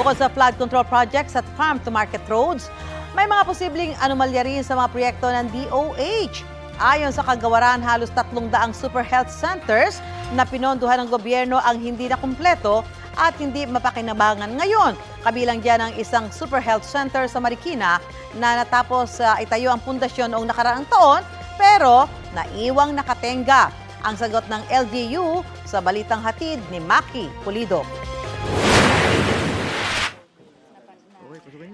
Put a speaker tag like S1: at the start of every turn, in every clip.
S1: Bukod sa flood control projects at farm-to-market roads, may mga posibleng anomalya rin sa mga proyekto ng DOH. Ayon sa kagawaran, halos 300 super health centers na pinondohan ng gobyerno ang hindi na kumpleto at hindi mapakinabangan ngayon. Kabilang dyan ang isang super health center sa Marikina na natapos itayo ang pundasyon noong nakaraang taon pero naiwang nakatenga. Ang sagot ng LGU sa balitang hatid ni Maki Pulido.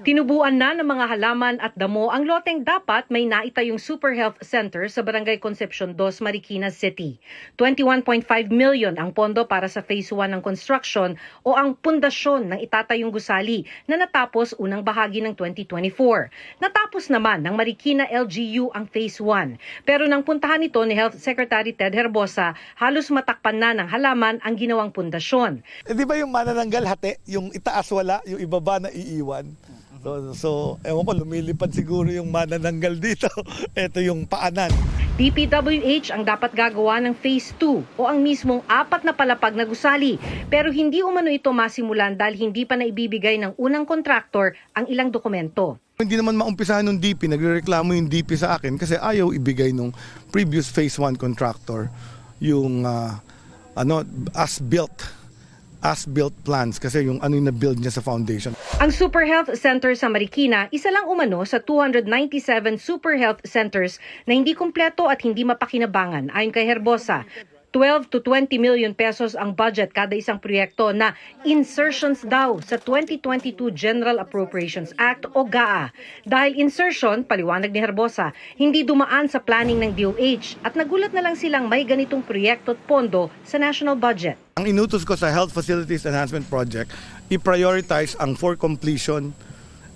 S2: Tinubuan na ng mga halaman at damo ang loteng dapat may naitayong Super Health Center sa Barangay Concepcion 2, Marikina City. 21.5 million ang pondo para sa Phase 1 ng construction o ang pundasyon ng itatayong gusali na natapos unang bahagi ng 2024. Natapos naman ng Marikina LGU ang Phase 1. Pero nang puntahan ito ni Health Secretary Ted Herbosa, halos matakpan na ng halaman ang ginawang pundasyon.
S3: Di ba yung manananggal hati, yung itaas wala, yung ibaba na iiwan? So ewan ko, lumilipad siguro yung manananggal dito. Ito yung paanan.
S2: DPWH ang dapat gagawa ng Phase 2 o ang mismong 4 na palapag na gusali. Pero hindi umano ito masimulan dahil hindi pa naibibigay ng unang kontraktor ang ilang dokumento.
S3: Hindi naman maumpisahan ng DP, nagrereklamo yung DP sa akin kasi ayaw ibigay nung previous Phase 1 contractor yung as-built plans kasi yung ano yung na-build niya sa foundation.
S2: Ang Super Health Center sa Marikina, isa lang umano sa 297 Super Health Centers na hindi kumpleto at hindi mapakinabangan. Ayon kay Herbosa, 12 to 20 million pesos ang budget kada isang proyekto na insertions daw sa 2022 General Appropriations Act o GAA. Dahil insertion, paliwanag ni Herbosa, hindi dumaan sa planning ng DOH at nagulat na lang silang may ganitong proyekto at pondo sa national budget.
S3: Ang inutos ko sa Health Facilities Enhancement Project, i-prioritize ang for completion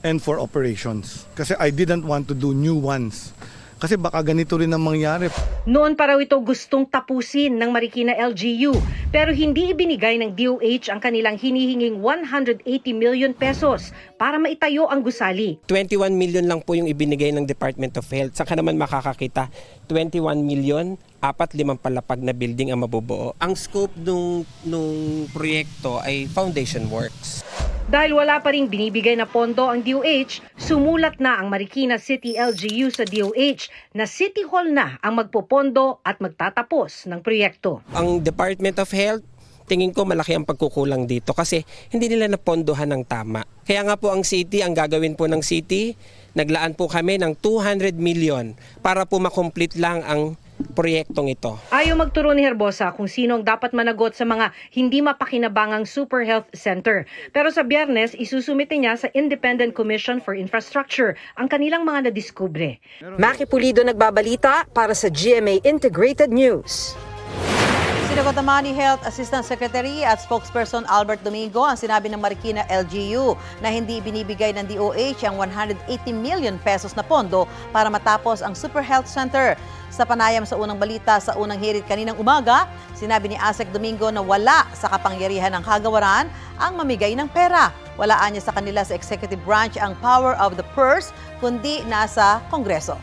S3: and for operations. Kasi I didn't want to do new ones. Kasi baka ganito rin ang mangyari.
S2: Noon pa raw ito gustong tapusin ng Marikina LGU pero hindi ibinigay ng DOH ang kanilang hinihinging 180 million pesos para maitayo ang gusali.
S4: 21 million lang po yung ibinigay ng Department of Health. Saan ka naman makakakita? 21 million, 4-5 palapag na building ang mabubuo. Ang scope nung proyekto ay foundation works.
S2: Dahil wala pa ring binibigay na pondo ang DOH, sumulat na ang Marikina City LGU sa DOH na City Hall na ang magpopondo at magtatapos ng proyekto.
S4: Ang Department of Health, tingin ko malaki ang pagkukulang dito kasi hindi nila napondohan ng tama. Kaya nga po ang city, ang gagawin po ng city, naglaan po kami ng 200 million para po makomplete lang ang proyektong ito.
S2: Ayaw magturo ni Herbosa kung sino ang dapat managot sa mga hindi mapakinabangang Super Health Center. Pero sa Biyernes, isusumite niya sa Independent Commission for Infrastructure ang kanilang mga nadiskubre.
S5: Maki Pulido nagbabalita para sa GMA Integrated News.
S1: Sinagot naman ni Health Assistant Secretary at Spokesperson Albert Domingo ang sinabi ng Marikina LGU na hindi binibigay ng DOH ang 180 million pesos na pondo para matapos ang Super Health Center. Sa panayam sa unang balita sa unang hirit kaninang umaga, sinabi ni Asek Domingo na wala sa kapangyarihan ng kagawaran ang mamigay ng pera. Walaan niya sa kanila sa executive branch ang power of the purse, kundi nasa Kongreso.